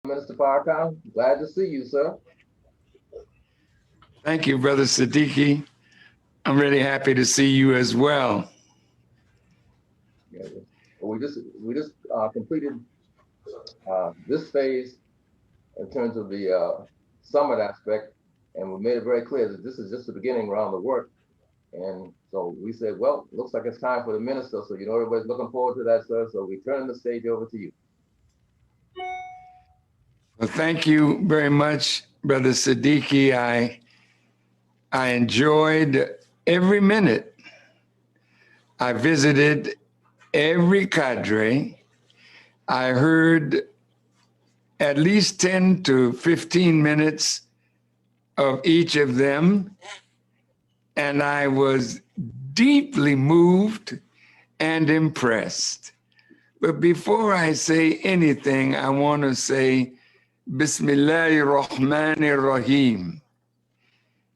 Minister Farrakhan, glad to see you, sir. Thank you, Brother Siddiqui. I'm really happy to see you as well. Yeah, we just completed this phase in terms of the summit aspect, and we made it very clear that this is just the beginning around the work. And so we said, well, looks like it's time for the minister. So everybody's looking forward to that, sir. So we turn the stage over to you. Well, thank you very much, Brother Siddiqui. I enjoyed every minute. I visited every cadre. I heard at least 10 to 15 minutes of each of them, and I was deeply moved and impressed. But before I say anything, I want to say Bismillahir Rahmanir Rahim.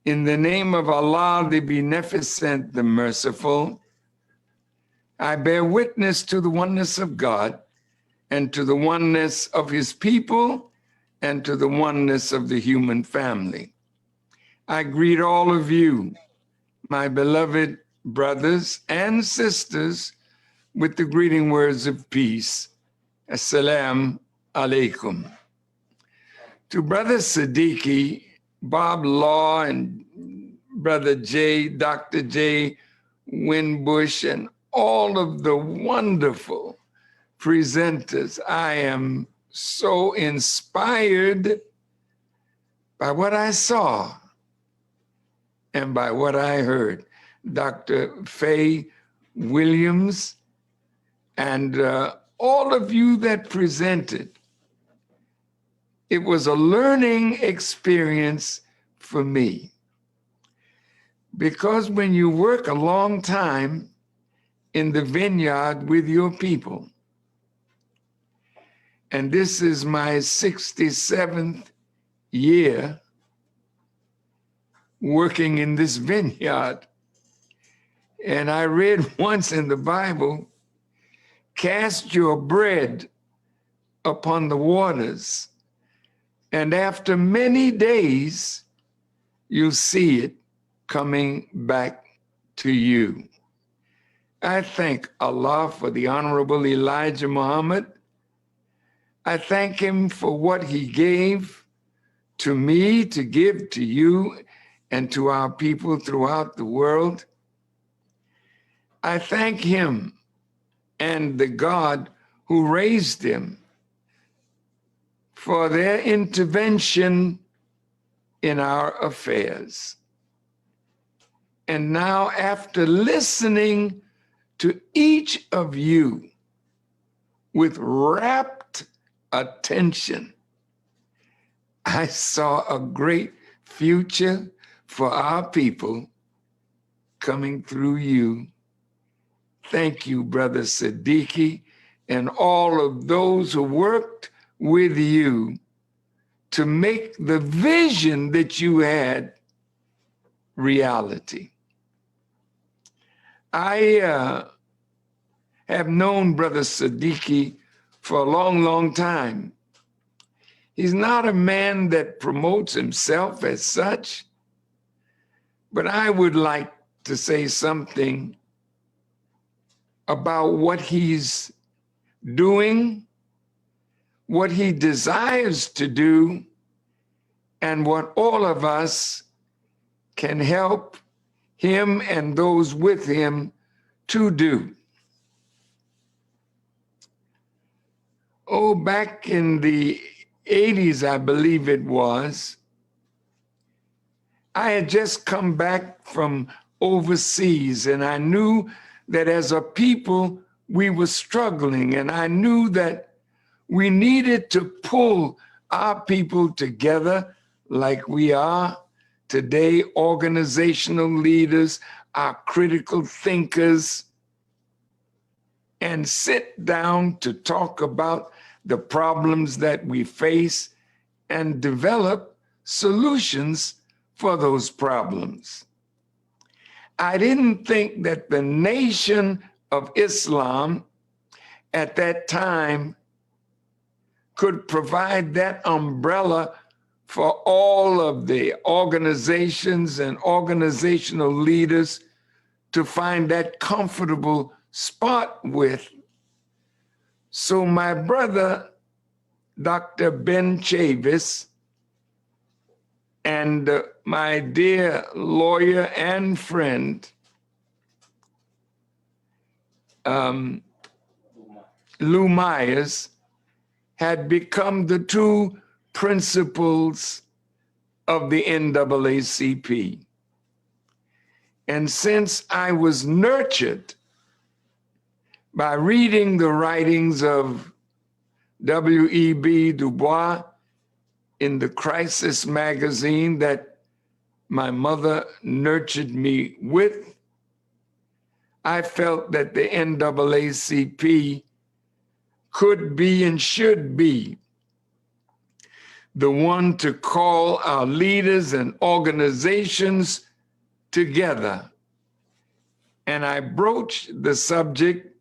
In the name of Allah, the Beneficent, the Merciful, I bear witness to the oneness of God and to the oneness of his people and to the oneness of the human family. I greet all of you, my beloved brothers and sisters, with the greeting words of peace. Assalamu alaikum. To Brother Siddiqui, Bob Law, and Brother J, Dr. J. Winbush, and all of the wonderful presenters, I am so inspired by what I saw and by what I heard. Dr. Faye Williams and all of you that presented. It was a learning experience for me. Because when you work a long time in the vineyard with your people, and this is my 67th year working in this vineyard, and I read once in the Bible, cast your bread upon the waters, and after many days, you'll see it coming back to you. I thank Allah for the Honorable Elijah Muhammad. I thank him for what he gave to me to give to you and to our people throughout the world. I thank him and the God who raised him for their intervention in our affairs. And now, after listening to each of you with rapt attention, I saw a great future for our people coming through you. Thank you, Brother Siddiqui, and all of those who worked with you to make the vision that you had reality. I have known Brother Siddiqui for a long, long time. He's not a man that promotes himself as such, but I would like to say something about what he's doing, what he desires to do, and what all of us can help him and those with him to do. Oh, back in the 80s, I believe it was, I had just come back from overseas, and I knew that as a people, we were struggling, and I knew that we needed to pull our people together like we are today, organizational leaders, our critical thinkers, and sit down to talk about the problems that we face and develop solutions for those problems. I didn't think that the Nation of Islam at that time could provide that umbrella for all of the organizations and organizational leaders to find that comfortable spot with. So my brother, Dr. Ben Chavis, and my dear lawyer and friend, Lou Myers, had become the two principals of the NAACP. And since I was nurtured by reading the writings of W.E.B. Du Bois in the Crisis magazine that my mother nurtured me with, I felt that the NAACP could be and should be the one to call our leaders and organizations together. And I broached the subject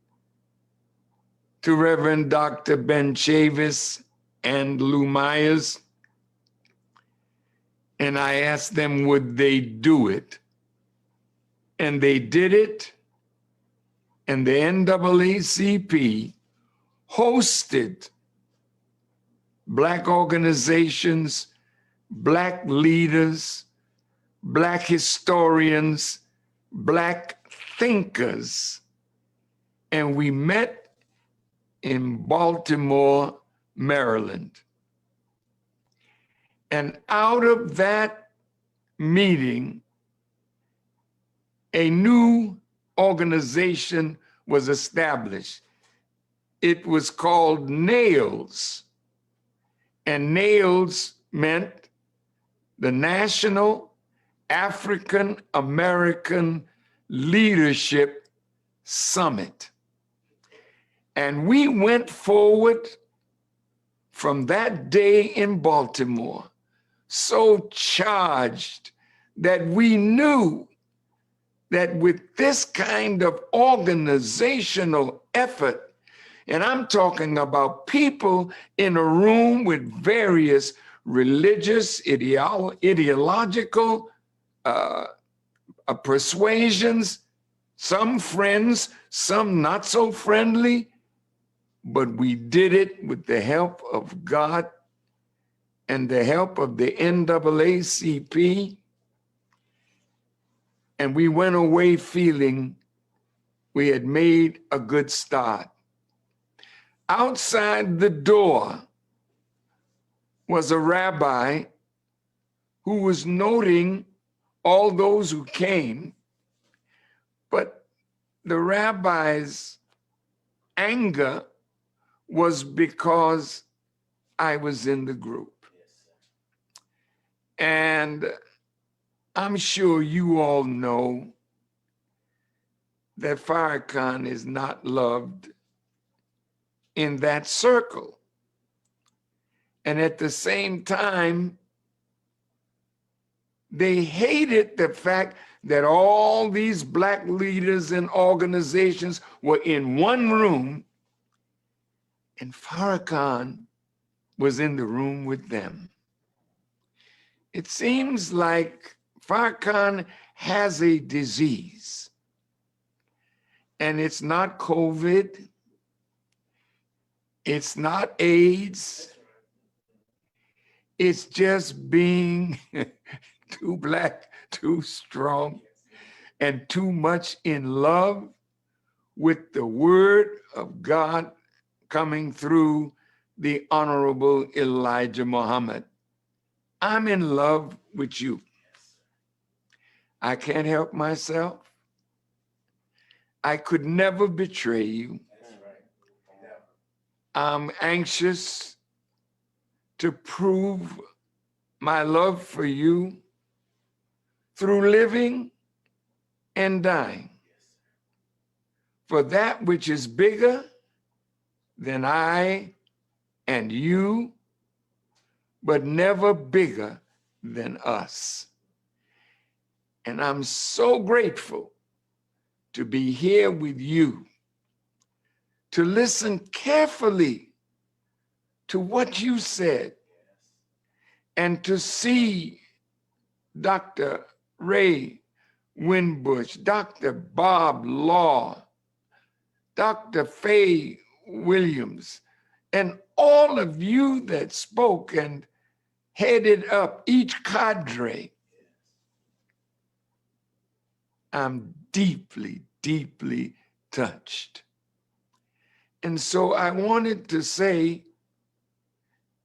to Reverend Dr. Ben Chavis and Lou Myers, and I asked them would they do it. And they did it, and the NAACP hosted Black organizations, Black leaders, Black historians, Black thinkers, and we met in Baltimore, Maryland. And out of that meeting, a new organization was established. It was called NAILS, and NAILS meant the National African American Leadership Summit. And we went forward from that day in Baltimore, so charged that we knew that with this kind of organizational effort, and I'm talking about people in a room with various religious, ideological persuasions, some friends, some not so friendly, but we did it with the help of God and the help of the NAACP. And we went away feeling we had made a good start. Outside the door was a rabbi who was noting all those who came, but the rabbi's anger was because I was in the group. And I'm sure you all know that Farrakhan is not loved in that circle. And at the same time, they hated the fact that all these Black leaders and organizations were in one room, and Farrakhan was in the room with them. It seems like Farrakhan has a disease, and it's not COVID, it's not AIDS, it's just being too Black, too strong, and too much in love with the word of God coming through the Honorable Elijah Muhammad. I'm in love with you. I can't help myself. I could never betray you. I'm anxious to prove my love for you through living and dying. For that which is bigger than I and you, but never bigger than us. And I'm so grateful to be here with you, to listen carefully to what you said and to see Dr. Ray Winbush, Dr. Bob Law, Dr. Faye Williams, and all of you that spoke and headed up each cadre. I'm deeply, deeply touched. And so I wanted to say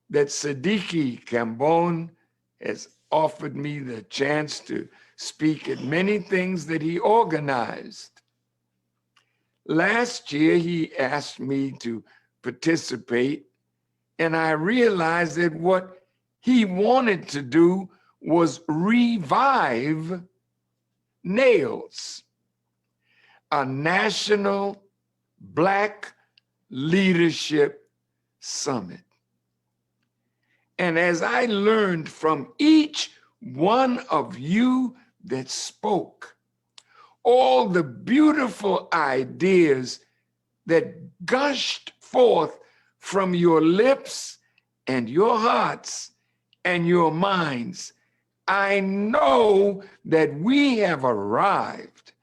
that Siddiqui Cambone has offered me the chance to speak at many things that he organized. Last year, he asked me to participate, and I realized that what he wanted to do was revive NAILS, a National Black Leadership Summit. And as I learned from each one of you that spoke, all the beautiful ideas that gushed forth from your lips and your hearts and your minds, I know that we have arrived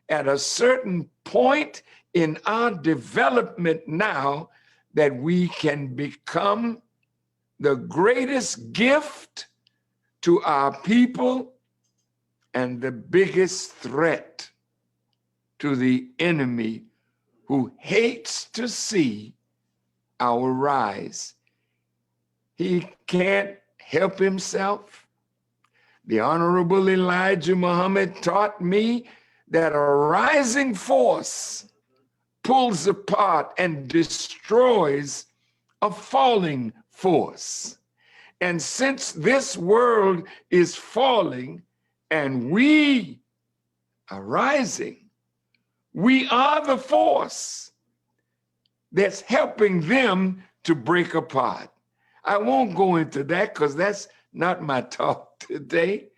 at a certain point in our development now that we can become the greatest gift to our people and the biggest threat to the enemy who hates to see our rise. He can't help himself. The Honorable Elijah Muhammad taught me that a rising force pulls apart and destroys a falling force. And since this world is falling and we are rising, we are the force that's helping them to break apart. I won't go into that because that's not my talk today.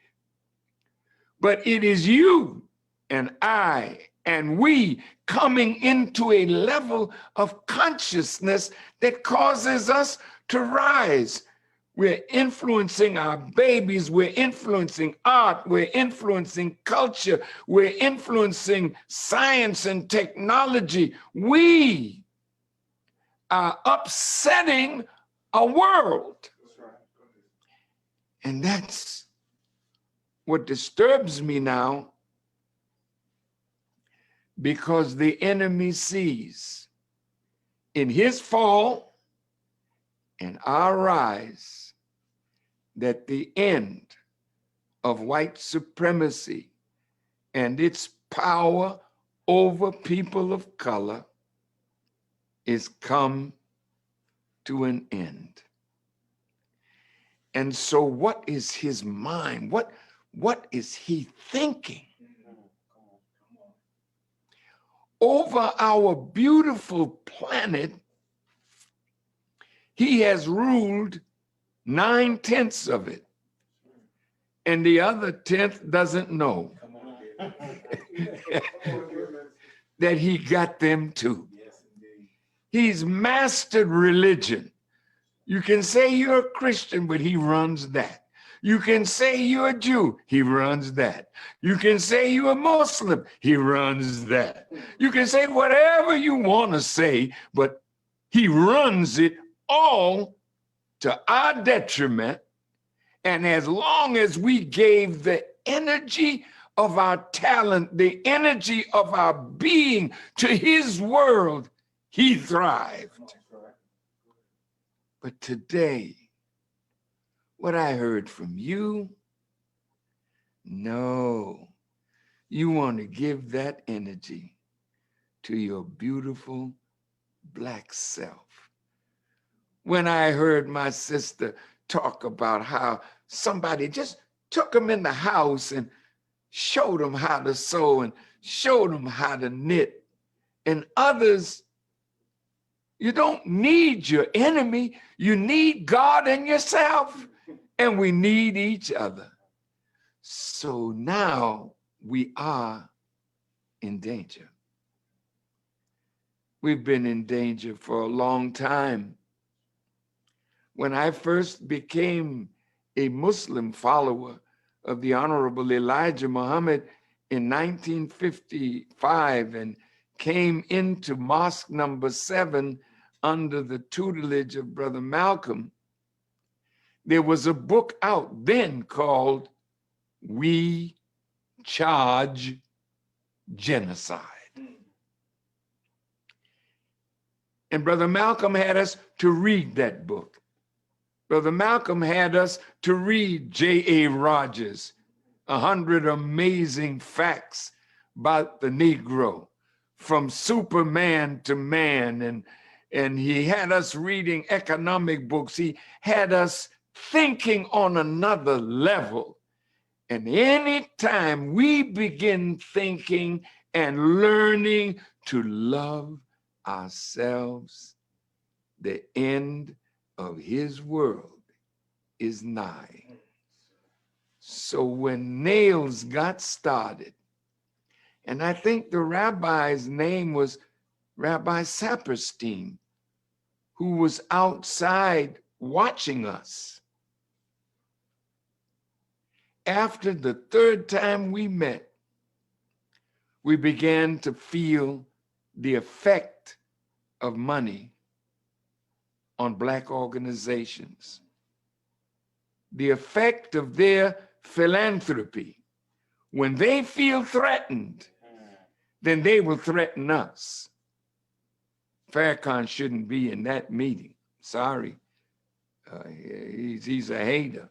But it is you and I and we coming into a level of consciousness that causes us to rise. We're influencing our babies, we're influencing art, we're influencing culture, we're influencing science and technology. We are upsetting a world. And that's what disturbs me now, because the enemy sees in his fall and our rise that the end of white supremacy and its power over people of color is come to an end. And so what is his mind? What is he thinking? Over our beautiful planet, he has ruled 9/10 of it. And the other 10th doesn't know that he got them too. He's mastered religion. You can say you're a Christian, but he runs that. You can say you're a Jew, he runs that. You can say you're a Muslim, he runs that. You can say whatever you want to say, but he runs it all to our detriment. And as long as we gave the energy of our talent, the energy of our being to his world, he thrived. But today, what I heard from you, no, you want to give that energy to your beautiful Black self. When I heard my sister talk about how somebody just took them in the house and showed them how to sew and showed them how to knit, and others, you don't need your enemy, you need God and yourself, and we need each other. So now we are in danger. We've been in danger for a long time. when I first became a Muslim follower of the Honorable Elijah Muhammad in 1955 and came into Mosque number 7 under the tutelage of Brother Malcolm, there was a book out then called We Charge Genocide. And Brother Malcolm had us to read that book. Brother Malcolm had us to read J.A. Rogers, 100 Amazing Facts About the Negro, From Superman to Man. And he had us reading economic books. He had us thinking on another level. And anytime we begin thinking and learning to love ourselves, the end of his world is nigh. So when Nails got started, and I think the rabbi's name was Rabbi Saperstein, who was outside watching us. After the third time we met, we began to feel the effect of money on Black organizations, the effect of their philanthropy. When they feel threatened, then they will threaten us. Farrakhan shouldn't be in that meeting. Sorry. He's a hater.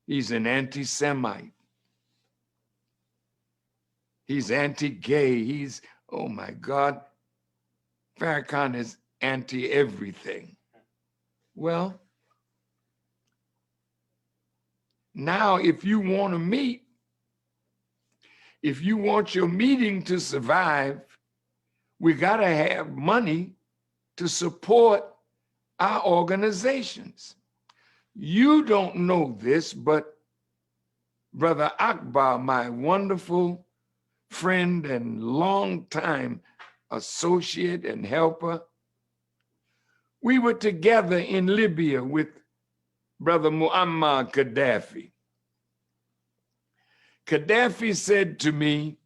He's an anti-Semite. He's anti-gay. He's, oh my God, Farrakhan is anti-everything. Well, now if you want to meet, if you want your meeting to survive, we got to have money to support our organizations. You don't know this, but Brother Akbar, my wonderful friend and longtime associate and helper, we were together in Libya with Brother Muammar Gaddafi. Gaddafi said to me,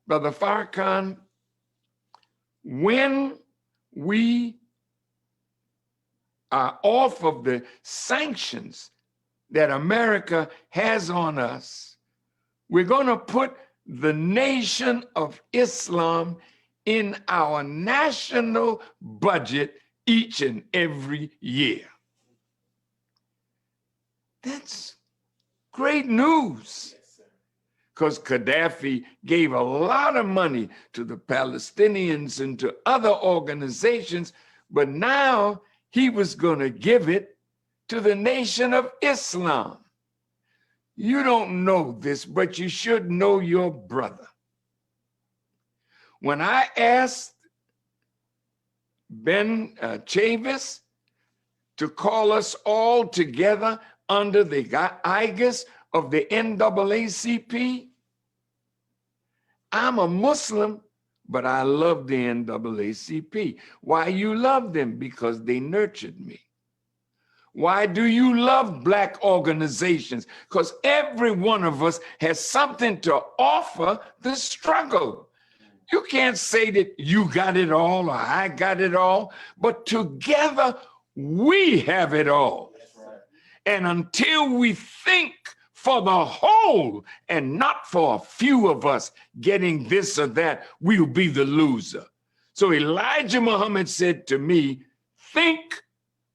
Brother Farrakhan, when we are off of the sanctions that America has on us, we're going to put the Nation of Islam in our national budget each and every year. That's great news, because Gaddafi gave a lot of money to the Palestinians and to other organizations, but now he was going to give it to the Nation of Islam. You don't know this, but you should know your brother. When I asked Ben Chavis to call us all together under the aegis of the NAACP, I'm a Muslim, but I love the NAACP. Why you love them? Because they nurtured me. Why do you love Black organizations? Because every one of us has something to offer the struggle. You can't say that you got it all or I got it all, but together we have it all. And until we think for the whole and not for a few of us getting this or that, we'll be the loser. So Elijah Muhammad said to me, think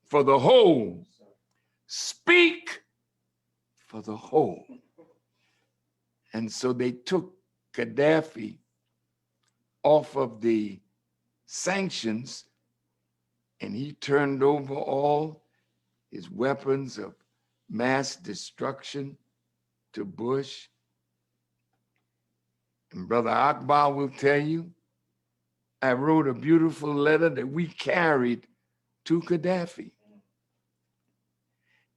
for the whole, speak for the whole. And so they took Gaddafi off of the sanctions, and he turned over all his weapons of mass destruction to Bush. And Brother Akbar will tell you, I wrote a beautiful letter that we carried to Gaddafi.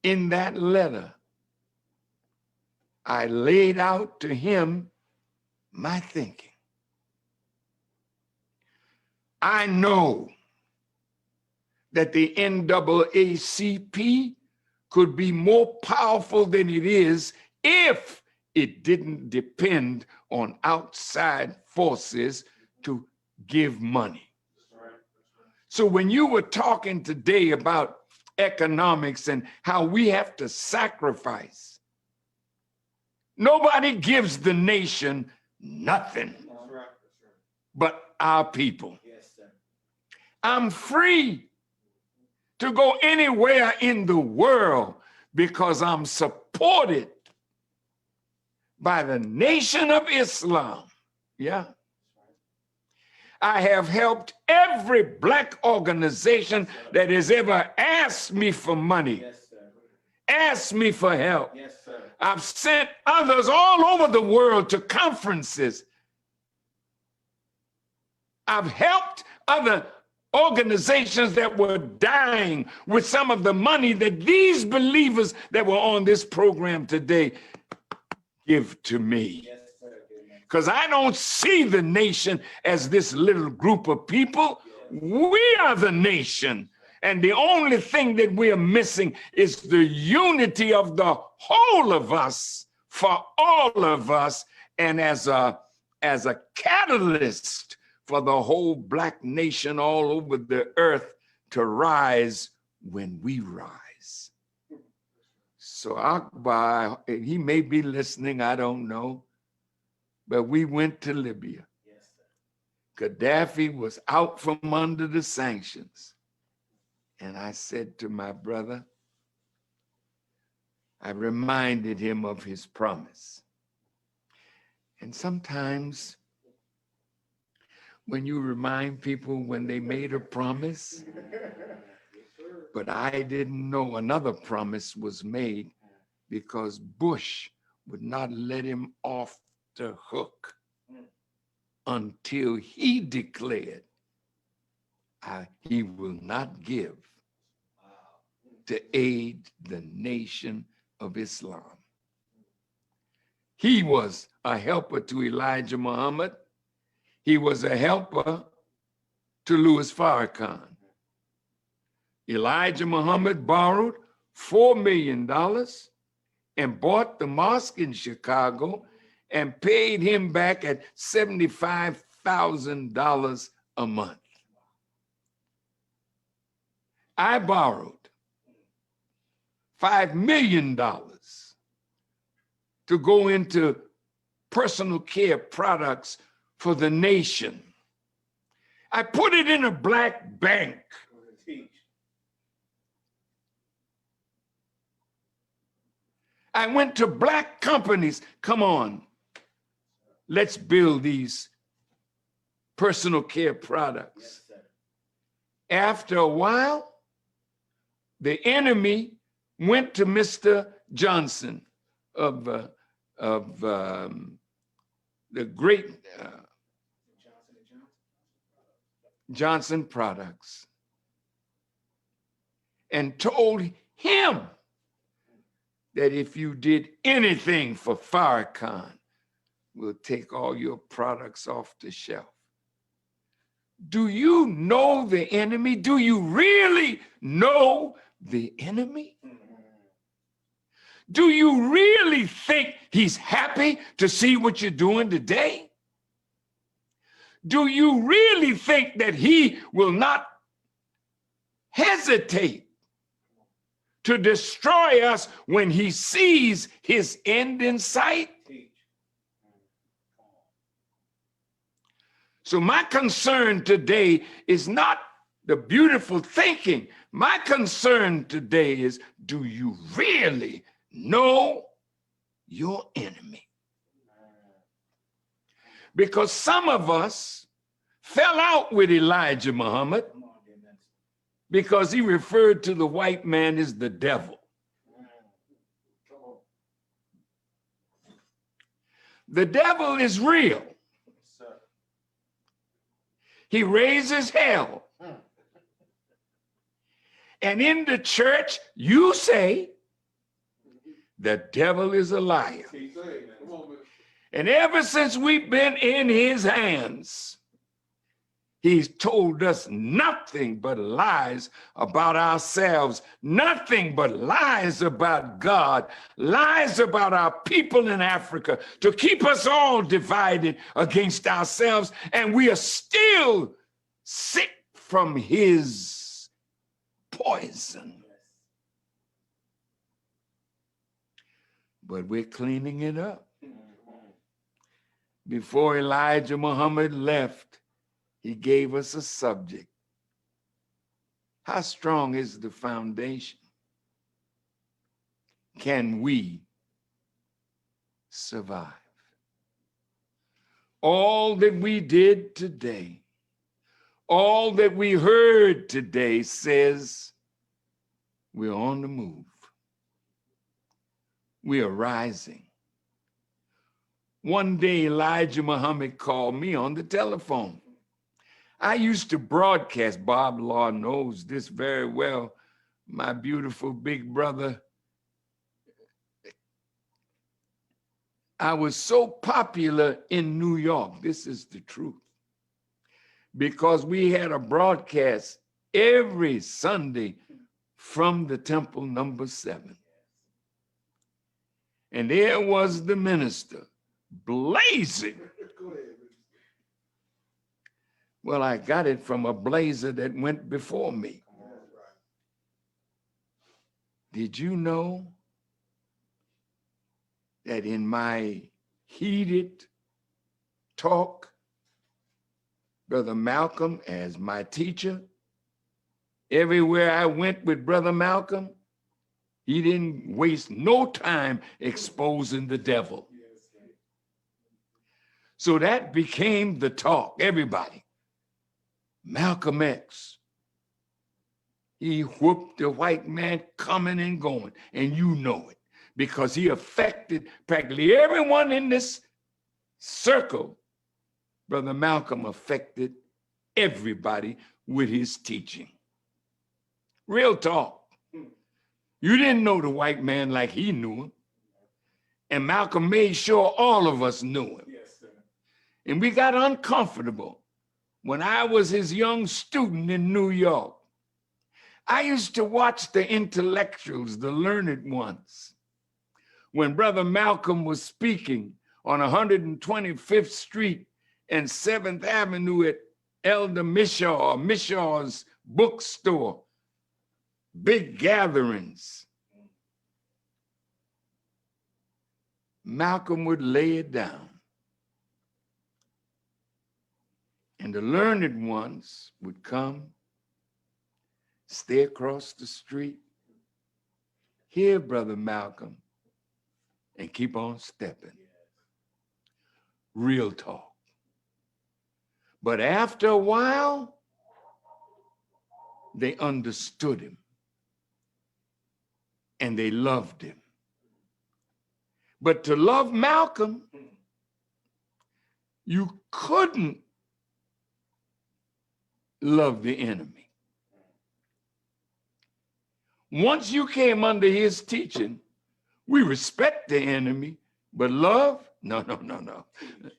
In that letter, I laid out to him my thinking. I know that the NAACP could be more powerful than it is if it didn't depend on outside forces to give money. So when you were talking today about economics and how we have to sacrifice, nobody gives the nation nothing but our people. I'm free to go anywhere in the world because I'm supported by the Nation of Islam. Yeah. I have helped every Black organization that has ever asked me for money, asked me for help. I've sent others all over the world to conferences. I've helped other organizations that were dying with some of the money that these believers that were on this program today give to me. Because I don't see the nation as this little group of people. We are the nation. And the only thing that we are missing is the unity of the whole of us, for all of us, and as a catalyst for the whole Black nation all over the earth to rise when we rise. So Akbar, he may be listening, I don't know, but we went to Libya. Gaddafi was out from under the sanctions. And I said to my brother, I reminded him of his promise. And sometimes when you remind people when they made a promise, but I didn't know another promise was made because Bush would not let him off the hook until he declared he will not give to aid the Nation of Islam. He was a helper to Elijah Muhammad. He was a helper to Louis Farrakhan. Elijah Muhammad borrowed $4 million and bought the mosque in Chicago and paid him back at $75,000 a month. I borrowed $5 million to go into personal care products for the nation. I put it in a Black bank. I went to Black companies. Come on, let's build these personal care products. After a while, the enemy went to Mr. Johnson of the great Johnson Products and told him that if you did anything for Farrakhan, we'll take all your products off the shelf. Do you know the enemy? Do you really know the enemy? Do you really think he's happy to see what you're doing today? Do you really think that he will not hesitate to destroy us when he sees his end in sight? So my concern today is not the beautiful thinking. My concern today is, do you really know your enemy? Because some of us fell out with Elijah Muhammad because he referred to the white man as the devil. The devil is real. He raises hell. And in the church, you say, the devil is a liar. And ever since we've been in his hands, He's told us nothing but lies about ourselves, nothing but lies about God, lies about our people in Africa to keep us all divided against ourselves. And we are still sick from his poison. But we're cleaning it up. Before Elijah Muhammad left, he gave us a subject. How strong is the foundation? Can we survive? All that we did today, all that we heard today says we're on the move. We are rising. One day, Elijah Muhammad called me on the telephone. I used to broadcast, Bob Law knows this very well, my beautiful big brother. I was so popular in New York, this is the truth, because we had a broadcast every Sunday from the temple number 7. And there was the minister blazing. Well, I got it from a blazer that went before me. Did you know that in my heated talk, Brother Malcolm as my teacher, everywhere I went with Brother Malcolm, he didn't waste no time exposing the devil. So that became the talk, everybody. Malcolm X, he whooped the white man coming and going, and you know it, because he affected practically everyone in this circle. Brother Malcolm affected everybody with his teaching. Real talk. You didn't know the white man like he knew him. And Malcolm made sure all of us knew him. And we got uncomfortable. When I was his young student in New York, I used to watch the intellectuals, the learned ones. When Brother Malcolm was speaking on 125th Street and 7th Avenue at Elder Mishaw's bookstore, big gatherings, Malcolm would lay it down. And the learned ones would come, stay across the street, hear Brother Malcolm, and keep on stepping. Real talk. But after a while, they understood him and they loved him. But to love Malcolm, you couldn't love the enemy. Once you came under his teaching, we respect the enemy, but love, no.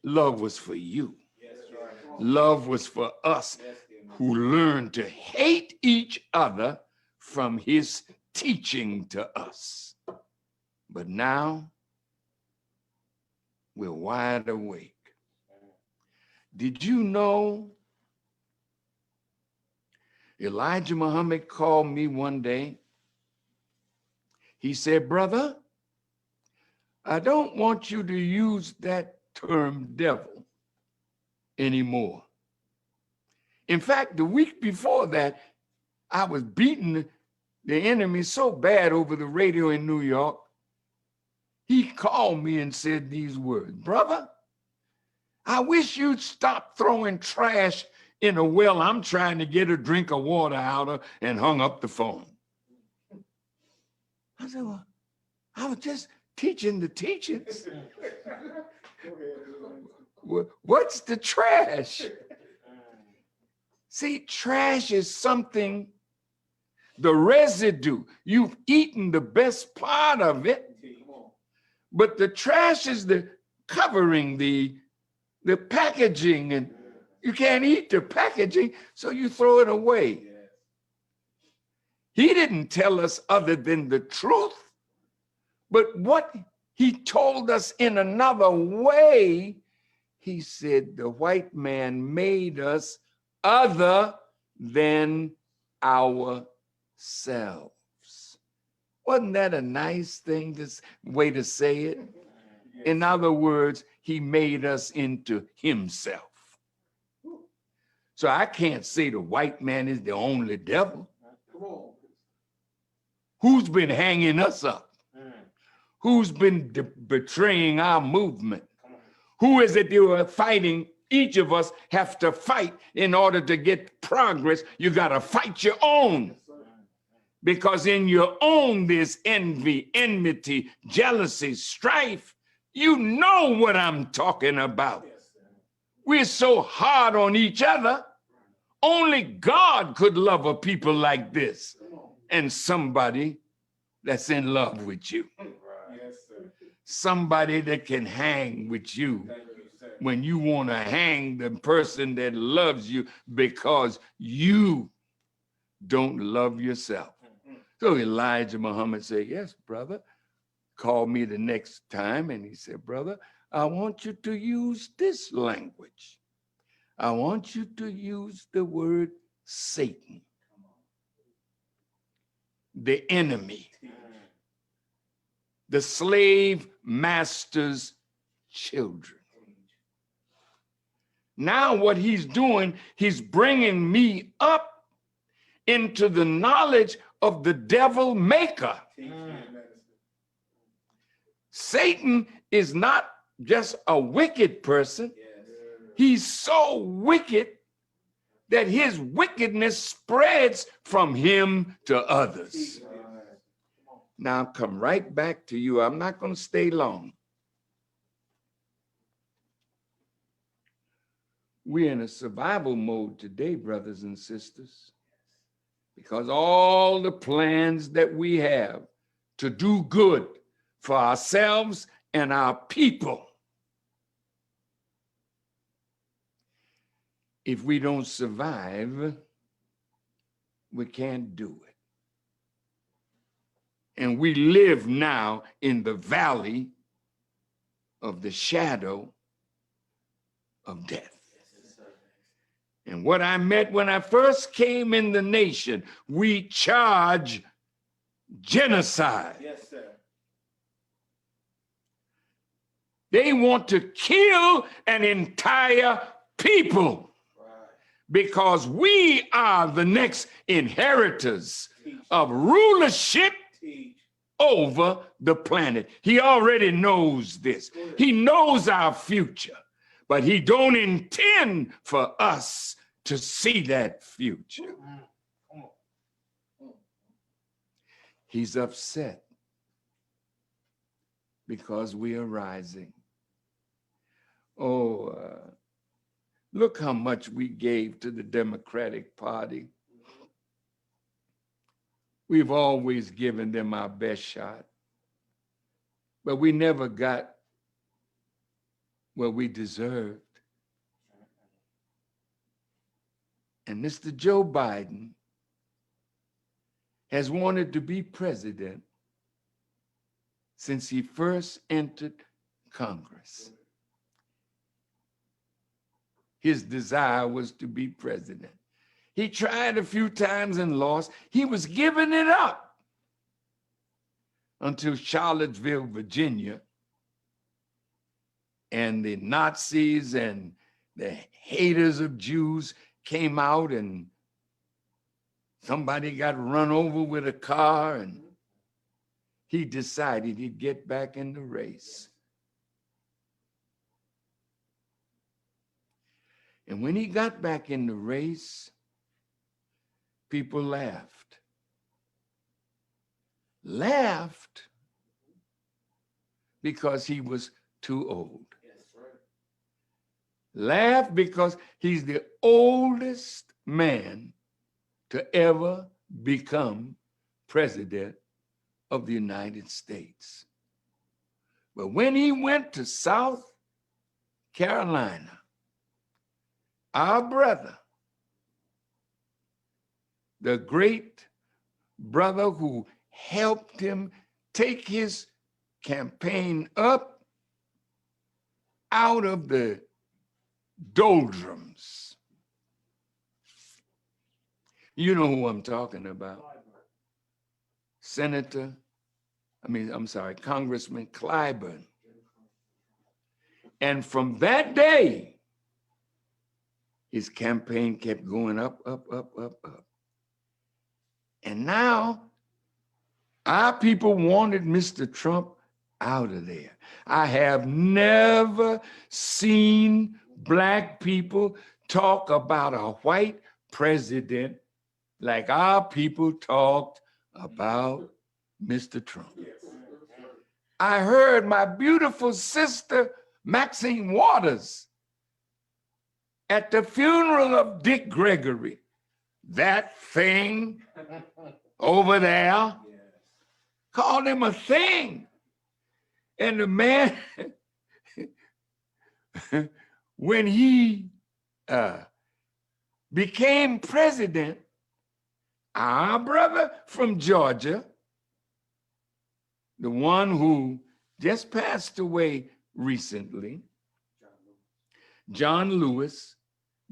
Love was for you. Love was for us who learned to hate each other from his teaching to us. But now we're wide awake. Did you know Elijah Muhammad called me one day? He said, brother, I don't want you to use that term devil anymore. In fact, the week before that, I was beating the enemy so bad over the radio in New York. He called me and said these words, brother, I wish you'd stop throwing trash in a well I'm trying to get a drink of water out of, and hung up the phone. I said, well, I was just teaching the teachings. What's the trash? See, trash is something, the residue. You've eaten the best part of it, but the trash is the covering, the packaging, and You can't eat the packaging, so you throw it away. He didn't tell us other than the truth, but what he told us in another way, he said the white man made us other than ourselves. Wasn't that a nice thing, this way to say it? In other words, he made us into himself. So I can't say the white man is the only devil. Who's been hanging us up? Who's been betraying our movement? Who is it you are fighting? Each of us have to fight in order to get progress. You got to fight your own. Because in your own, there's envy, enmity, jealousy, strife. You know what I'm talking about. We're so hard on each other. Only God could love a people like this. And somebody that's in love with you. Somebody that can hang with you when you want to hang the person that loves you because you don't love yourself. So Elijah Muhammad said, yes, brother. Called me the next time and he said, brother, I want you to use this language. I want you to use the word Satan, the enemy, the slave master's children. Now what he's doing, he's bringing me up into the knowledge of the devil maker. Satan is not just a wicked person. He's so wicked that his wickedness spreads from him to others. Now I'll come right back to you. I'm not going to stay long. We're in a survival mode today, brothers and sisters, because all the plans that we have to do good for ourselves and our people, if we don't survive, we can't do it. And we live now in the valley of the shadow of death. And what I met when I first came in the nation, we charge genocide. Yes, sir. They want to kill an entire people because we are the next inheritors of rulership over the planet. He already knows this. He knows our future, but he don't intend for us to see that future. He's upset because we are rising. Oh, look how much we gave to the Democratic Party. We've always given them our best shot, but we never got what we deserved. And Mr. Joe Biden has wanted to be president since he first entered Congress. His desire was to be president. He tried a few times and lost. He was giving it up until Charlottesville, Virginia, and the Nazis and the haters of Jews came out and somebody got run over with a car and he decided he'd get back in the race. And when he got back in the race, people laughed. Laughed because he was too old. Laughed because he's the oldest man to ever become president of the United States. But when he went to South Carolina our brother, the great brother who helped him take his campaign up out of the doldrums. You know who I'm talking about. Congressman Clyburn. And from that day, his campaign kept going up, up, up, up, up. And now our people wanted Mr. Trump out of there. I have never seen Black people talk about a white president like our people talked about Mr. Trump. I heard my beautiful sister, Maxine Waters, at the funeral of Dick Gregory. That thing over there called him a thing. And the man, when he became president, our brother from Georgia, the one who just passed away recently, John Lewis,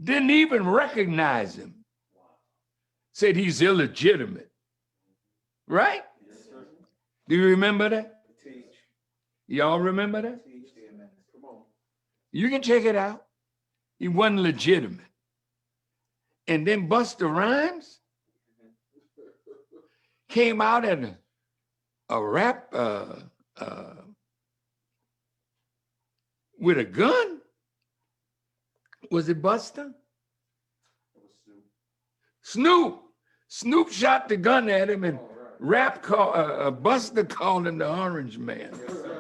didn't even recognize him. Said he's illegitimate. Right? Yes, sir. Do you remember that? Teach. Y'all remember that? Teach. Come on. You can check it out. He wasn't legitimate. And then Busta Rhymes came out at a rap with a gun. Was it Busta? Snoop shot the gun at him, and Busta called him the Orange Man. Yes, sir.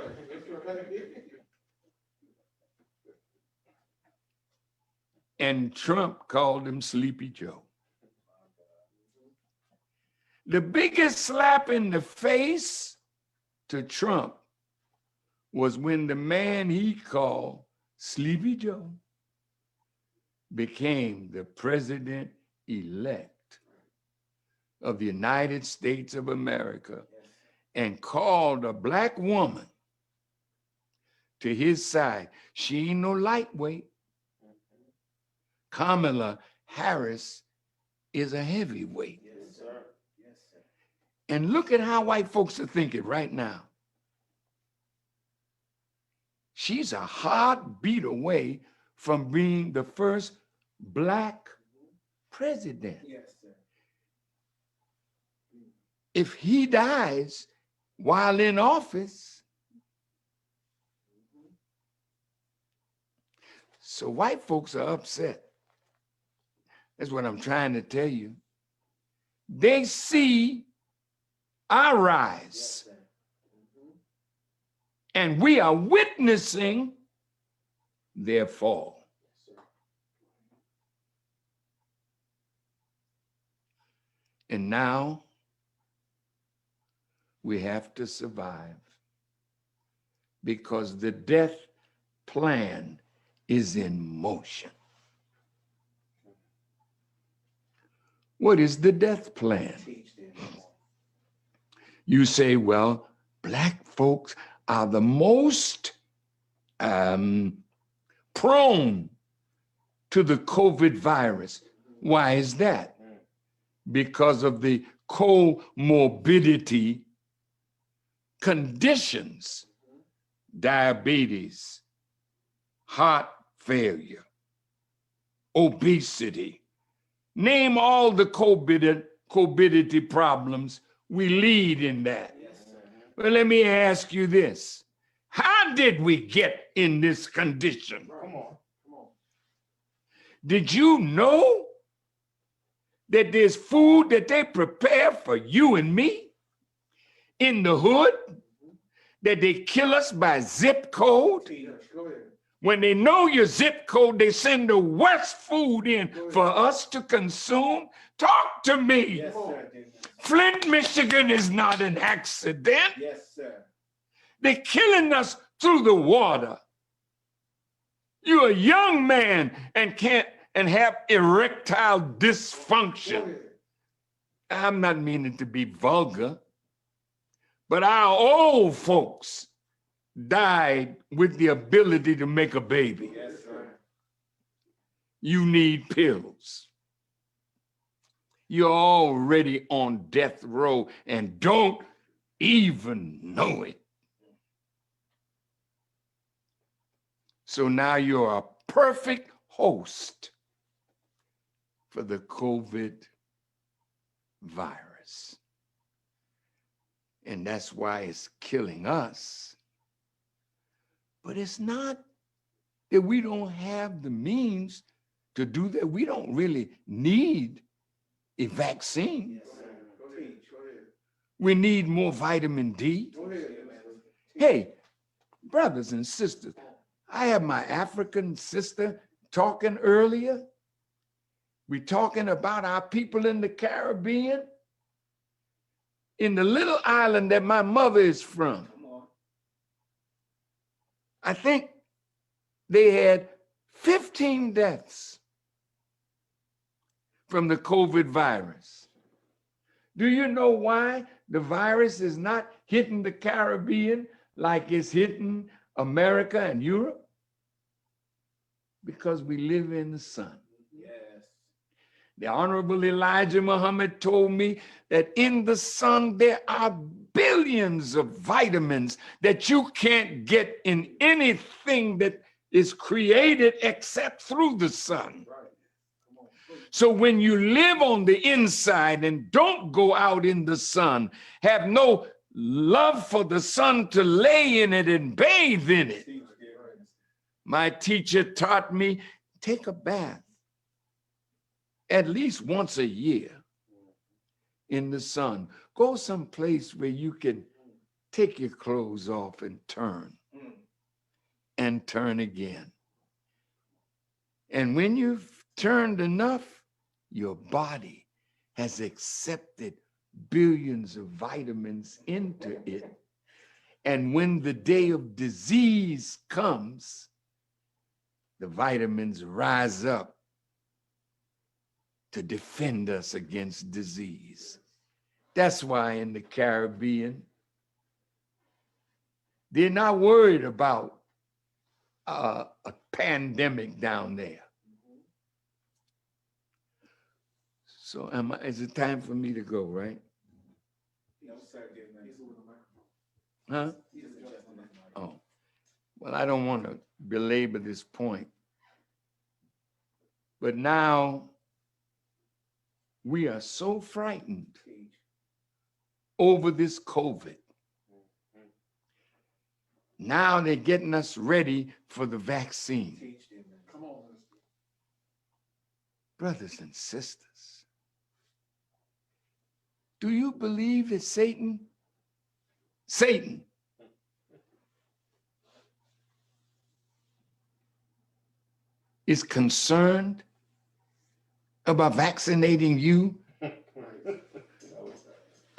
And Trump called him Sleepy Joe. The biggest slap in the face to Trump was when the man he called Sleepy Joe became the president-elect of the United States of America and called a Black woman to his side. She ain't no lightweight. Kamala Harris is a heavyweight. Yes, sir. Yes, sir. And look at how white folks are thinking right now. She's a heartbeat away from being the first Black president. Yes, sir. If he dies while in office, so white folks are upset. That's what I'm trying to tell you. They see our rise, Yes, sir. and we are witnessing their fall. Yes, sir. And now we have to survive because the death plan is in motion. What is the death plan? Teach them. You say, well, Black folks are the most prone to the COVID virus. Why is that? Because of the comorbidity conditions, diabetes, heart failure, obesity. Name all the comorbidity problems, we lead in that. Yes, sir. But let me ask you this. How did we get in this condition? Come on. Come on. Did you know that there's food that they prepare for you and me in the hood, that they kill us by zip code? Teach. Go ahead. When they know your zip code, they send the worst food in for us to consume. Talk to me. Yes, sir. Flint, Michigan is not an accident. Yes, sir. They're killing us through the water. You're a young man and can't and have erectile Go dysfunction. ahead. I'm not meaning to be vulgar, but our old folks died with the ability to make a baby. Yes, sir. You need pills. You're already on death row and don't even know it. So now you're a perfect host for the COVID virus. And that's why it's killing us. But it's not that we don't have the means to do that. We don't really need a vaccine. Yes, sir. Go ahead. Go ahead. We need more vitamin D. Go ahead. Hey, brothers and sisters, I have my African sister talking earlier. We're talking about our people in the Caribbean, in the little island that my mother is from. I think they had 15 deaths from the COVID virus. Do you know why the virus is not hitting the Caribbean like it's hitting America and Europe? Because we live in the sun. Yes. The Honorable Elijah Muhammad told me that in the sun there are billions of vitamins that you can't get in anything that is created except through the sun. Right. Come on. So when you live on the inside and don't go out in the sun, have no love for the sun to lay in it and bathe in it. Teach, get right. My teacher taught me, take a bath at least once a year in the sun. Go someplace where you can take your clothes off and turn again. And when you've turned enough, your body has accepted billions of vitamins into it. And when the day of disease comes, the vitamins rise up to defend us against disease. That's why in the Caribbean, they're not worried about a pandemic down there. So is it time for me to go, right? No, sir. Get ready. He's with the microphone. Huh? He's adjusting the microphone. Oh, well, I don't want to belabor this point. But now we are so frightened Teach. over this COVID. Now they're getting us ready for the vaccine. Teach them. Come on, Minister. Brothers and sisters, do you believe that Satan is concerned about vaccinating you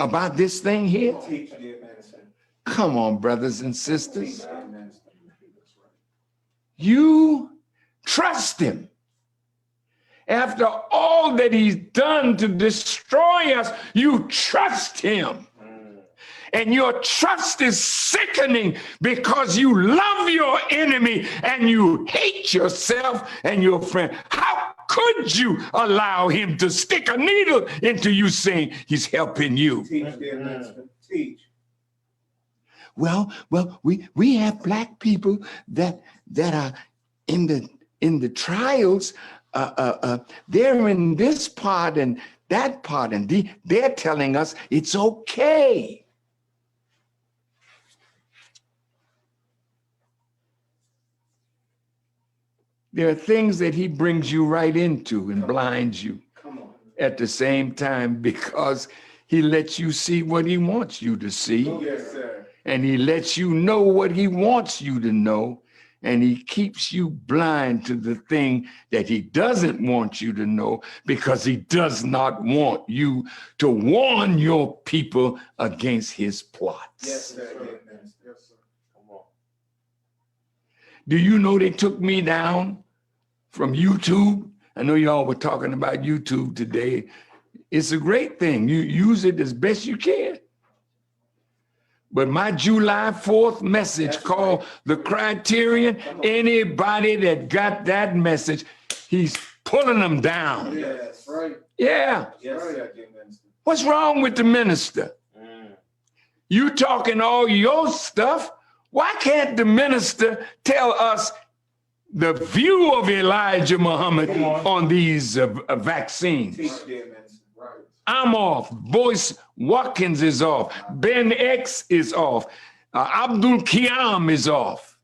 about this thing here? Teach them, Minister. Come on, brothers and Teach sisters. them, Minister. That's right. You trust him. After all that he's done to destroy us, you trust him. And your trust is sickening because you love your enemy and you hate yourself and your friend. How could you allow him to stick a needle into you saying he's helping you? Teach them, Minister. Teach. Well, we have black people that are in the trials. They're in this part and that part, and they're telling us it's okay. There are things that he brings you right into and blinds you Come on. at the same time because he lets you see what he wants you to see. Yes, sir. And he lets you know what he wants you to know. And he keeps you blind to the thing that he doesn't want you to know because he does not want you to warn your people against his plots. Yes, sir. Yes, sir. Come on. Do you know they took me down from YouTube I know y'all were talking about YouTube today. It's a great thing. You use it as best you can. But my July 4th message called The Criterion, anybody that got that message, he's pulling them down. Yes, right. Yeah. Yes, sir, Minister. What's wrong with the minister? You talking all your stuff. Why can't the minister tell us the view of Elijah Muhammad on these vaccines? Teach them, Minister. Right. I'm off. Boyce Watkins is off. Ben X is off. Abdul Qiyam is off.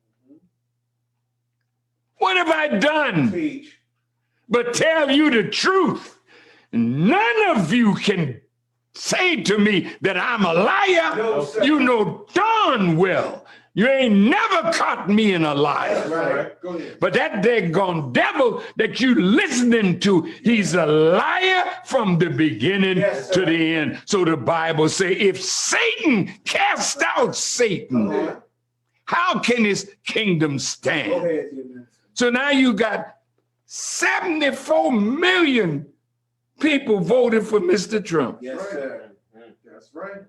What have I done? Teach. But tell you the truth. None of you can say to me that I'm a liar. No, sir. You know darn well you ain't never caught me in a lie. Right. Go ahead. But that daggone devil that you listening to, he's a liar from the beginning Yes, to sir. the end. So the Bible say, if Satan cast out Satan, Go ahead. how can his kingdom Go stand? ahead, Minister. So now you got 74 million people voted for Mr. Trump. Yes, sir. That's right.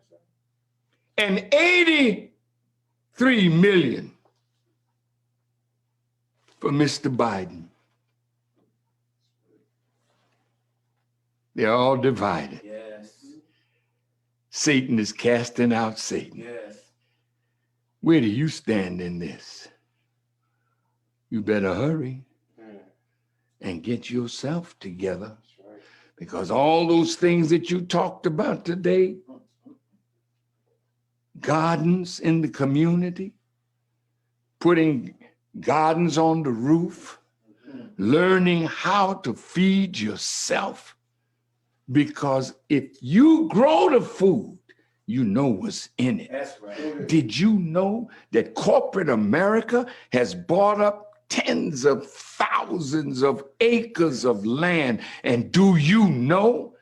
And 83 million for Mr. Biden. They're all divided. Yes. Satan is casting out Satan. Yes. Where do you stand in this? You better hurry and get yourself together, because all those things that you talked about today, gardens in the community, putting gardens on the roof, learning how to feed yourself, because if you grow the food, you know what's in it. That's right. Did you know that corporate America has bought up tens of thousands of acres of land? And do you know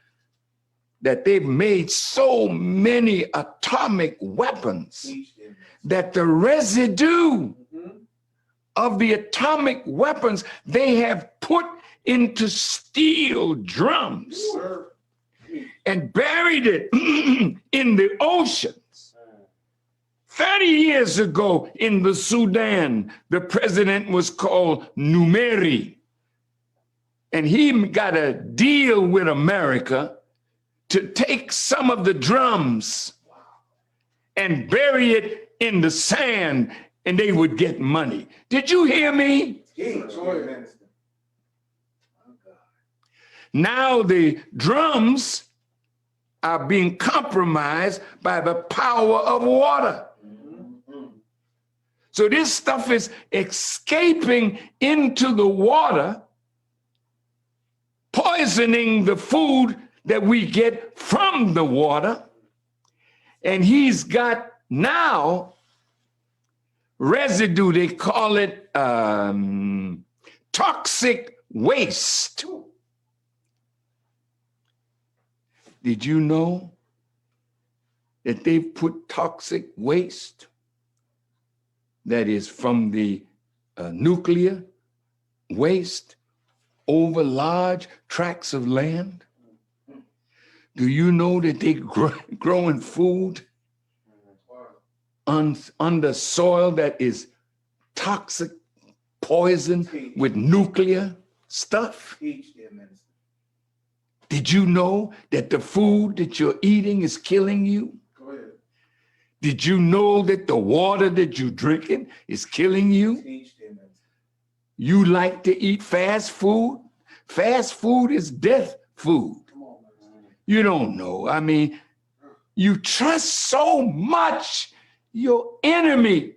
that they've made so many atomic weapons Teach them. that the residue of the atomic weapons they have put into steel drums Sir. and buried it in the oceans? 30 years ago in the Sudan, the president was called Numeri, and he got a deal with America to take some of the drums and bury it in the sand, and they would get money. Did you hear me? Teach. Go ahead, Minister. Now the drums are being compromised by the power of water. So this stuff is escaping into the water, poisoning the food that we get from the water. And he's got now residue, they call it toxic waste. Did you know that they've put toxic waste that is from the nuclear waste over large tracts of land? Do you know that they growing food under soil that is toxic, poison with nuclear stuff? Teach them, Minister. Did you know that the food that you're eating is killing you? Go ahead. Did you know that the water that you're drinking is killing you? Teach them, Minister. You like to eat fast food? Fast food is death food. Come on, Minister. You don't know. I mean, you trust so much your enemy,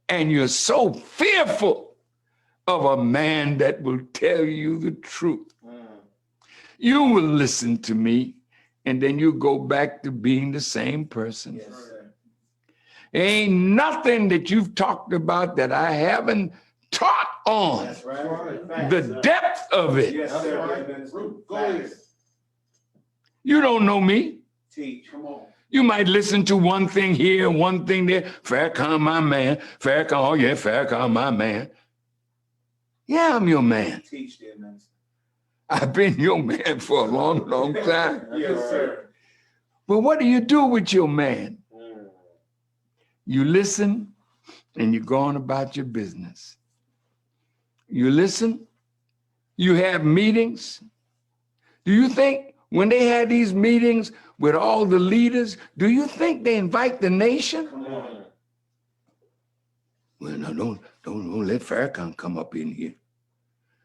and you're so fearful of a man that will tell you the truth. You will listen to me, and then you go back to being the same person. Yes, sir. Ain't nothing that you've talked about that I haven't taught on. That's right. The depth of it. Yes, That's sir. right. Minister. Go ahead. You don't know me. Teach. Come on. You might listen to one thing here, one thing there. Farrakhan, my man. Farrakhan, oh yeah, Farrakhan, my man. Yeah, I'm your man. Teach, dear minister. I've been your man for a long, long time. Yes, sir. But what do you do with your man? You listen and you go on about your business. You listen, you have meetings. Do you think when they had these meetings with all the leaders, do you think they invite the nation? Come on. Well, no, don't let Farrakhan come up in here.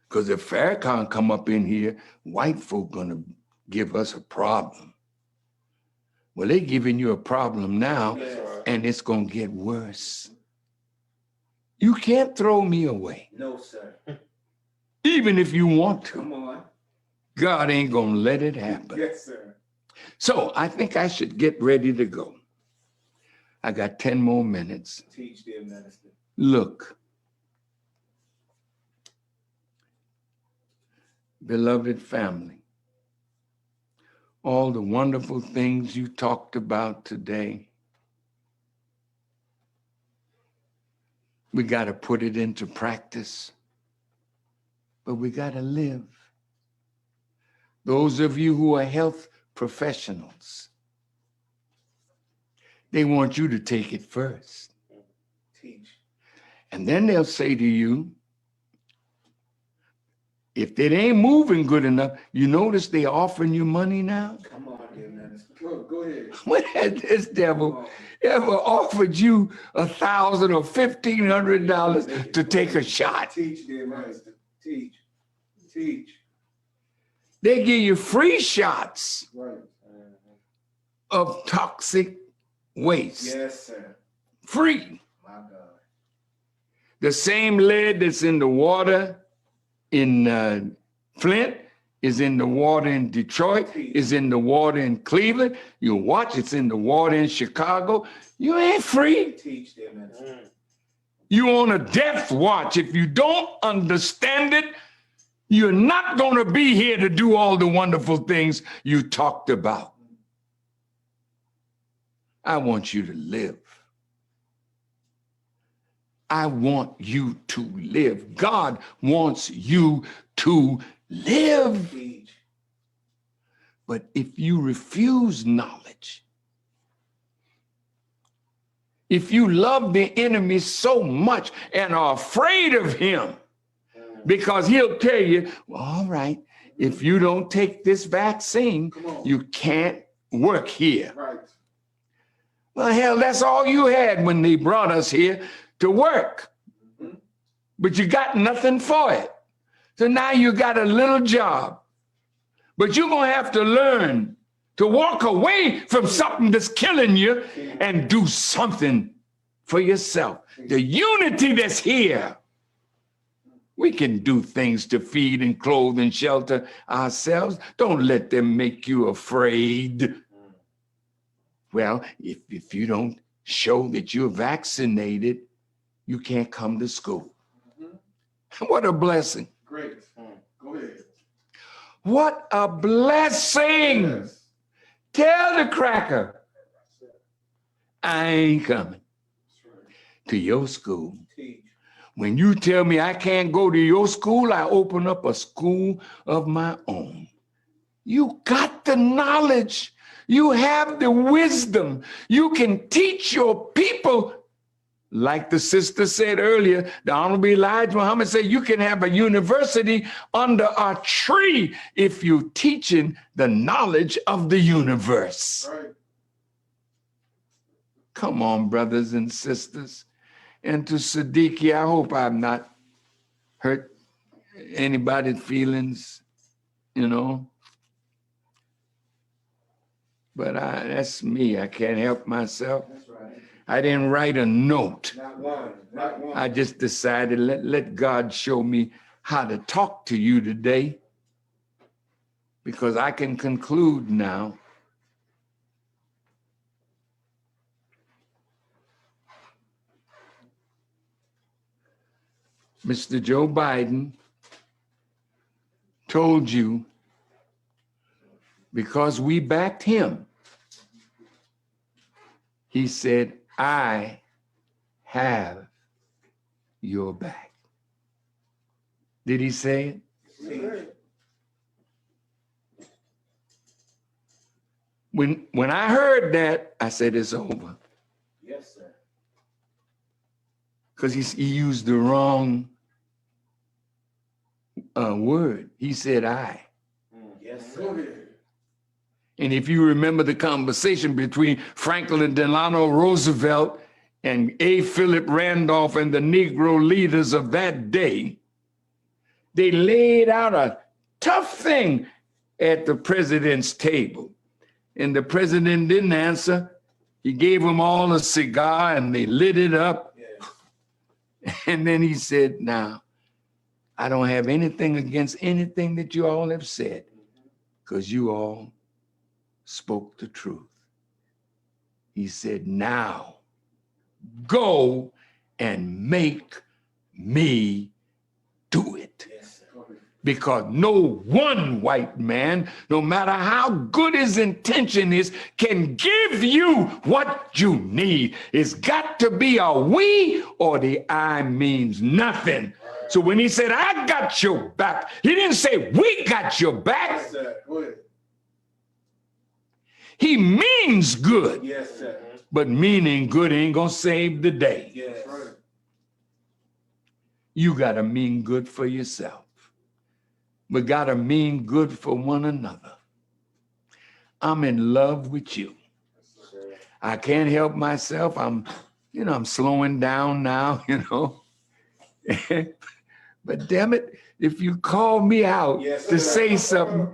Because if Farrakhan come up in here, white folk gonna give us a problem. Well, they giving you a problem now, Yes. and it's gonna get worse. You can't throw me away, No, sir. even if you want Come to. on. God ain't gonna let it happen. Yes, sir. So I think I should get ready to go. I got 10 more minutes. Teach, dear minister. Look, beloved family, all the wonderful things you talked about today, we got to put it into practice, but we got to live. Those of you who are health professionals, they want you to take it first. Teach. And then they'll say to you, if it ain't moving good enough, you notice they offering you money now? Come on, dear minister. Go ahead. When has this Come devil on. ever offered you $1,000 or $1,500 to take a shot? Teach, dear minister. Teach. Teach. They give you free shots Right. of toxic waste. Yes, sir. Free. My God. The same lead that's in the water in Flint is in the water in Detroit, is in the water in Cleveland. You watch, it's in the water in Chicago. You ain't free. Teach, dear minister. You on a death watch. If you don't understand it, you're not going to be here to do all the wonderful things you talked about. I want you to live. I want you to live. God wants you to live. Teach. But if you refuse knowledge, if you love the enemy so much and are afraid of him, because he'll tell you, well, all right, if you don't take this vaccine, you can't work here. Right. Well, hell, that's all you had when they brought us here to work. But you got nothing for it. So now you got a little job. But you're going to have to learn to walk away from something that's killing you and do something for yourself. The unity that's here. We can do things to feed and clothe and shelter ourselves. Don't let them make you afraid. Well, if you don't show that you're vaccinated, you can't come to school. What a blessing. Great. Go ahead. What a blessing. Yes. Tell the cracker, I ain't coming That's right. to your school. Teach. When you tell me I can't go to your school, I open up a school of my own. You got the knowledge. You have the wisdom. You can teach your people. Like the sister said earlier, the Honorable Elijah Muhammad said, you can have a university under a tree if you're teaching the knowledge of the universe. Right. Come on, brothers and sisters. And to Siddiqui, I hope I've not hurt anybody's feelings, you know. But that's me. I can't help myself. That's right. I didn't write a note. Not one. Not one. I just decided let God show me how to talk to you today, because I can conclude now. Mr. Joe Biden told you, because we backed him, he said, I have your back. Did he say it? When I heard that, I said, it's over. Yes, sir. Because he used the wrong word. He said, I. Yes, sir. And if you remember the conversation between Franklin Delano Roosevelt and A. Philip Randolph and the Negro leaders of that day, they laid out a tough thing at the president's table. And the president didn't answer. He gave them all a cigar and they lit it up. Yes. And then he said, now, I don't have anything against anything that you all have said, because you all spoke the truth. He said, now go and make me do it. Yes, sir. Because no one white man, no matter how good his intention is, can give you what you need. It's got to be a we, or the I means nothing. So when he said, I got your back, he didn't say, we got your back. Yes, sir. Good. He means good, Yes, sir. but meaning good ain't gonna save the day. Yes. Right. You gotta mean good for yourself. We gotta mean good for one another. I'm in love with you. I can't help myself. I'm slowing down now, But damn it, if you call me out Yes, to sir. say something,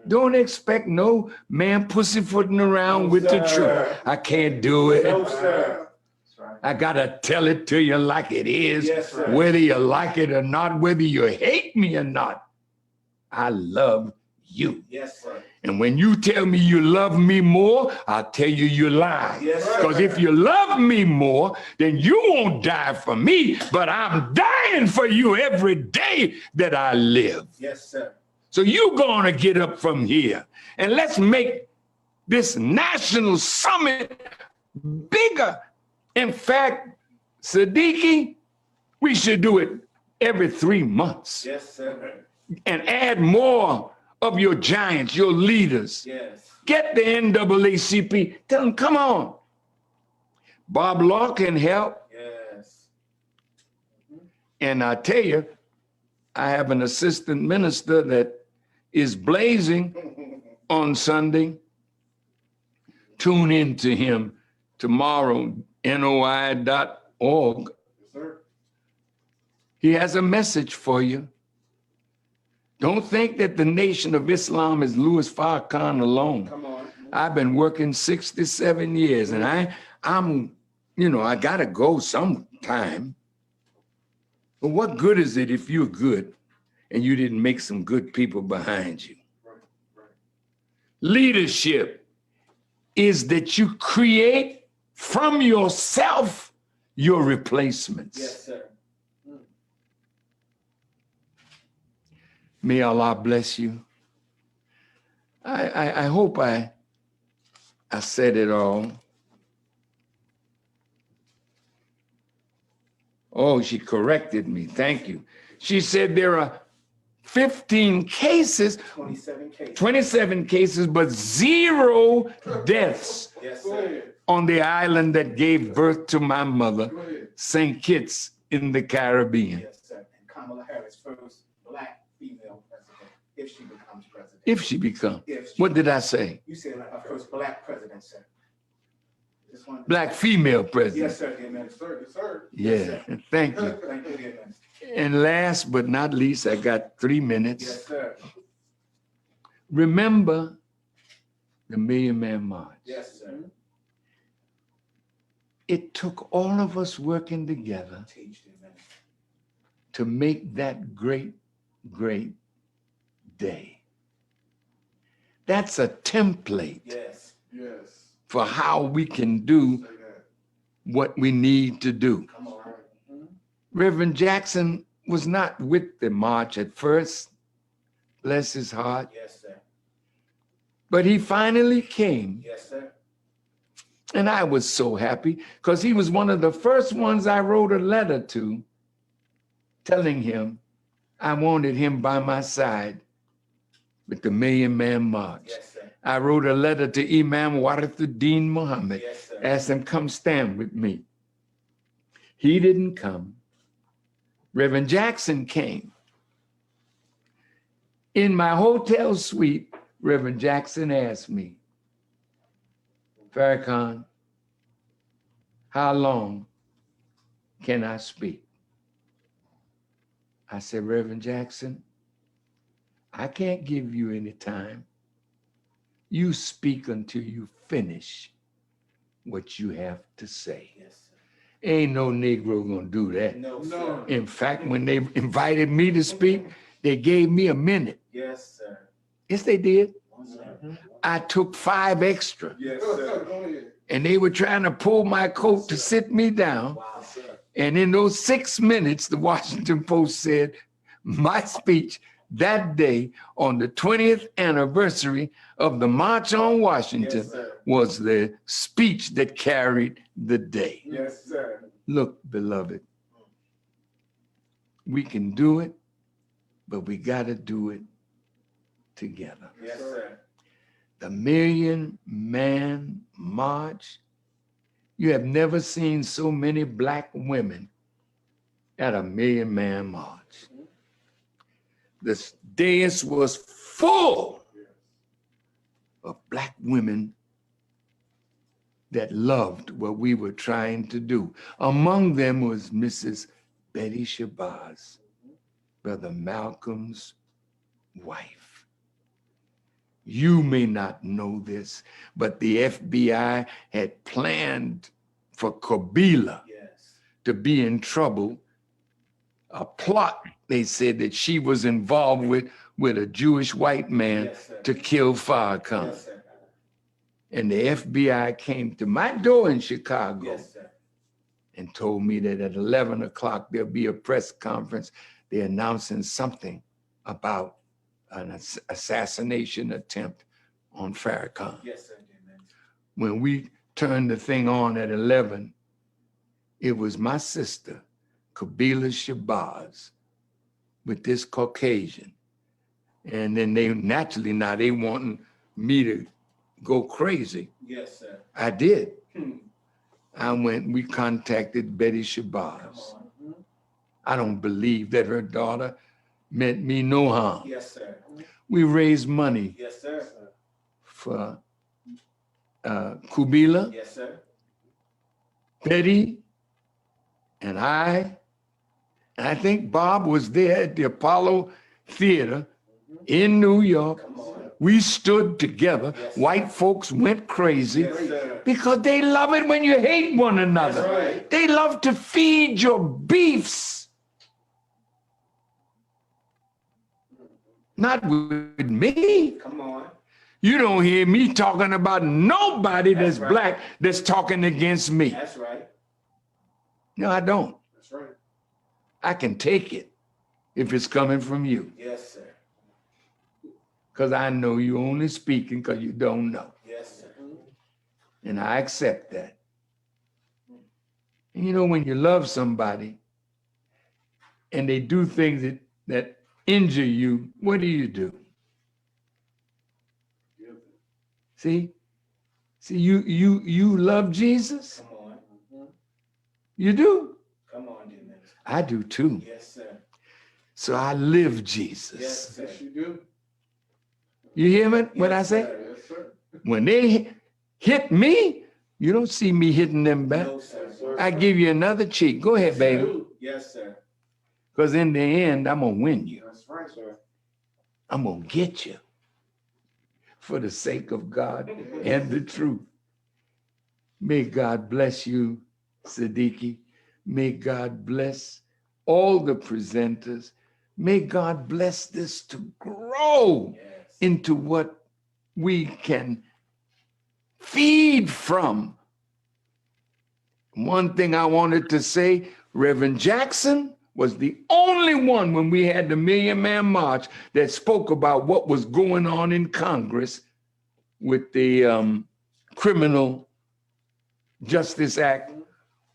don't expect no man pussyfooting around with the truth. I can't do it. No, sir. I gotta tell it to you like it is, Yes, sir. whether you like it or not, whether you hate me or not. I love you. Yes, sir. And when you tell me you love me more, I'll tell you you lie. Yes, sir. Because if you love me more, then you won't die for me, but I'm dying for you every day that I live. Yes, sir. So you gonna get up from here and let's make this national summit bigger. In fact, Siddiqui, we should do it every 3 months Yes, sir. and add more of your giants, your leaders. Yes. Get the NAACP, tell them, come on. Bob Law can help. Yes. And I tell you, I have an assistant minister that is blazing on Sunday. Tune in to him tomorrow, NOI.org. Yes, sir. He has a message for you. Don't think that the Nation of Islam is Louis Farrakhan alone. Come on. I've been working 67 years and I'm I gotta go sometime. But what good is it if you're good and you didn't make some good people behind you? Right. Right. Leadership is that you create from yourself your replacements. Yes, sir. May Allah bless you. I hope I said it all. Oh, she corrected me. Thank you. She said there are 15 cases, 27 cases. 27 cases, but 0 deaths Yes, sir. on the island that gave birth to my mother, Go ahead. St. Kitts in the Caribbean. Yes, sir. And Kamala Harris, first black female president, if she becomes president. If she becomes. If she- What did I say? You said our first black president, sir. Just one. Black female president. Yes, sir, dear minister. Yes, sir. Yeah, thank you. Thank you, dear minister. And last but not least, I got 3 minutes. Yes, sir. Remember the Million Man March. Yes, sir. It took all of us working together Teach, dear minister. to make that great, great day. That's a template Yes. Yes. for how we can do Say that. what we need to do. Come on. Reverend Jackson was not with the march at first, bless his heart, Yes, sir. but he finally came. Yes, sir. And I was so happy because he was one of the first ones I wrote a letter to telling him I wanted him by my side with the Million Man March. Yes, sir. I wrote a letter to Imam Warithuddin Muhammad, Yes, sir. asked him come stand with me. He didn't come. Reverend Jackson came. In my hotel suite, Reverend Jackson asked me, Farrakhan, how long can I speak? I said, Reverend Jackson, I can't give you any time. You speak until you finish what you have to say. Yes, sir. Ain't no Negro gonna do that. No, sir. In fact, when they invited me to speak, they gave me a minute. Yes, sir. Yes, they did. Yes, sir. I took 5 extra, Yes, sir. and they were trying to pull my coat to sit me down. Wow, sir. And in those 6 minutes, the Washington Post said, my speech that day on the 20th anniversary of the March on Washington Yes, sir. was the speech that carried the day. Yes, sir. Look, beloved, we can do it, but we gotta do it together. Yes, sir. The Million Man March, you have never seen so many Black women at a Million Man March. The dais was full of Black women that loved what we were trying to do. Among them was Mrs. Betty Shabazz, Brother Malcolm's wife. You may not know this, but the FBI had planned for Kabila Yes. to be in trouble. A plot, they said, that she was involved with a Jewish white man Yes, sir. to kill Farrakhan. Yes, sir. And the FBI came to my door in Chicago Yes, sir. and told me that at 11 o'clock there'll be a press conference. They're announcing something about an assassination attempt on Farrakhan. Yes, sir. Amen. When we turned the thing on at 11, it was my sister, Kabila Shabazz, with this Caucasian. And then they naturally, now they wanting me to go crazy. Yes, sir. I did. Hmm. We contacted Betty Come Shabazz. on. I don't believe that her daughter meant me no harm. Yes, sir. We raised money Yes, sir. for Kubila, Yes, sir. Betty, and I think Bob was there at the Apollo Theater in New York. Come on. We stood together. Yes. White folks went crazy Yes, sir. because they love it when you hate one another. That's right. They love to feed your beefs. Not with me. Come on. You don't hear me talking about nobody that's That's right. Black that's talking against me. That's right. No, I don't. That's right. I can take it if it's coming from you, Yes, sir. because I know you only speaking because you don't know. Yes, sir. And I accept that. And you know, when you love somebody and they do things that injure you, what do? See, you love Jesus? Come on. You do? Come on, dear minister. I do too. Yes, sir. So I live Jesus. Yes, sir. Yes, you do. You hear me when I Yes, say? sir. Yes, sir. When they hit me, you don't see me hitting them back. No, sir. I give you another cheek. Go ahead, baby. Yes, sir. Because in the end, I'm going to win you. That's right, sir. I'm going to get you for the sake of God and the truth. May God bless you, Siddiqui. May God bless all the presenters. May God bless this to grow Yes. into what we can feed from. One thing I wanted to say, Reverend Jackson was the only one when we had the Million Man March that spoke about what was going on in Congress with the Criminal Justice Act,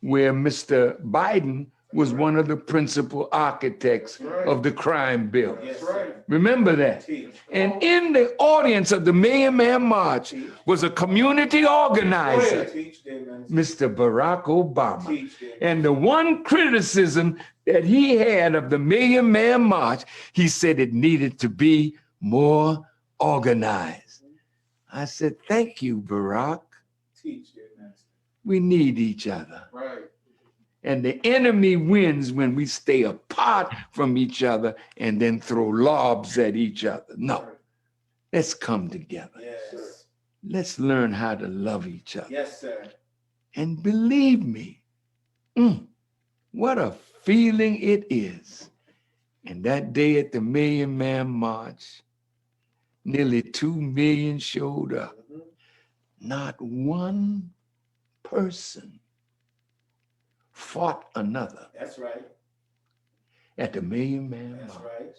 where Mr. Biden was one of the principal architects of the crime bill. Yes, sir. Remember that. Teach. And in the audience of the Million Man March was a community organizer, Teach, dear minister. Mr. Barack Obama. Teach, dear And the one criticism that he had of the Million Man March, he said it needed to be more organized. I said, thank you, Barack. Teach, dear minister. We need each other. Right. And the enemy wins when we stay apart from each other and then throw lobs at each other. No, let's come together. Yes. Let's learn how to love each other. Yes, sir. And believe me, what a feeling it is. And that day at the Million Man March, nearly 2 million showed up. Not one person fought another That's right. at the Million Man That's March. right.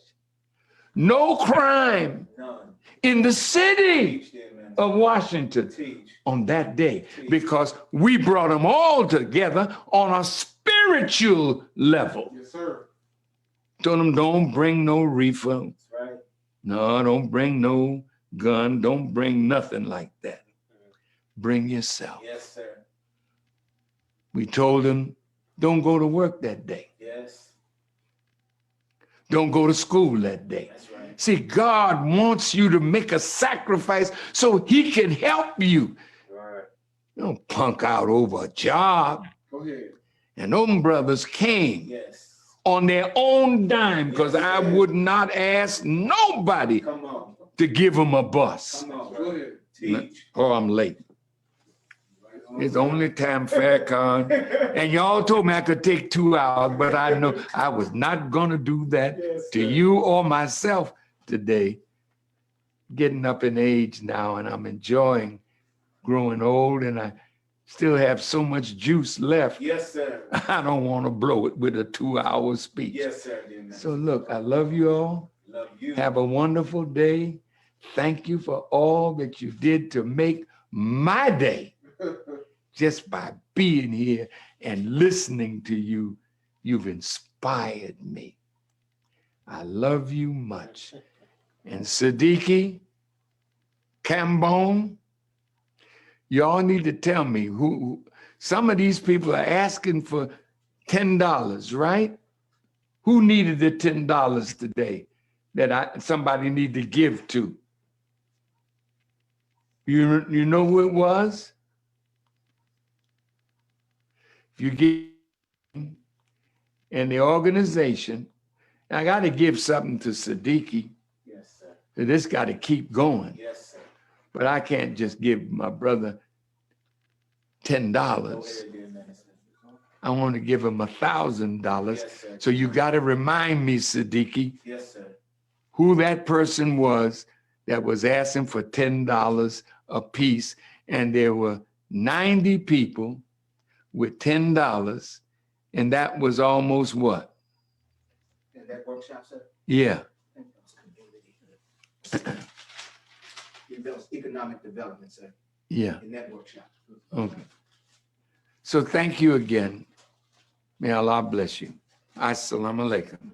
No crime None. in the city Teach, dear minister. of Washington Teach. on that day because we brought them all together on a spiritual level. Yes, sir. Told them, don't bring no reefer. That's right. No, don't bring no gun. Don't bring nothing like that. Bring yourself. Yes, sir. We told them, don't go to work that day. Yes. Don't go to school that day. That's right. See, God wants you to make a sacrifice so he can help you. Right. Don't punk out over a job. Go ahead. And them brothers came Yes. on their own dime because Yes, I sir. would not ask nobody Come on. to give them a bus. Come on. Go ahead. Teach. Oh, I'm late. It's only time, Farrakhan. And y'all told me I could take 2 hours, but I know I was not going to do that Yes, to sir. you or myself today. Getting up in age now, and I'm enjoying growing old, and I still have so much juice left. Yes, sir. I don't want to blow it with a 2-hour speech. Yes, sir, dear minister. So look, I love you all. Love you. Have a wonderful day. Thank you for all that you did to make my day. Just by being here and listening to you, you've inspired me. I love you much. And Siddiqui, Cambone, y'all need to tell me who, some of these people are asking for $10, right? Who needed the $10 today that somebody need to give to? You know who it was? If you get in the organization, I got to give something to Siddiqui. Yes, sir. This got to keep going. Yes, sir. But I can't just give my brother $10. Go ahead, dear minister. I want to give him $1,000. Yes, sir. So you got to remind me, Siddiqui, Yes, sir. who that person was that was asking for $10 a piece. And there were 90 people with $10, and that was almost what? In that workshop, sir? Yeah. I think that was community. It was economic development, sir, Yeah. in that workshop. Okay. So thank you again. May Allah bless you. Assalamu alaikum.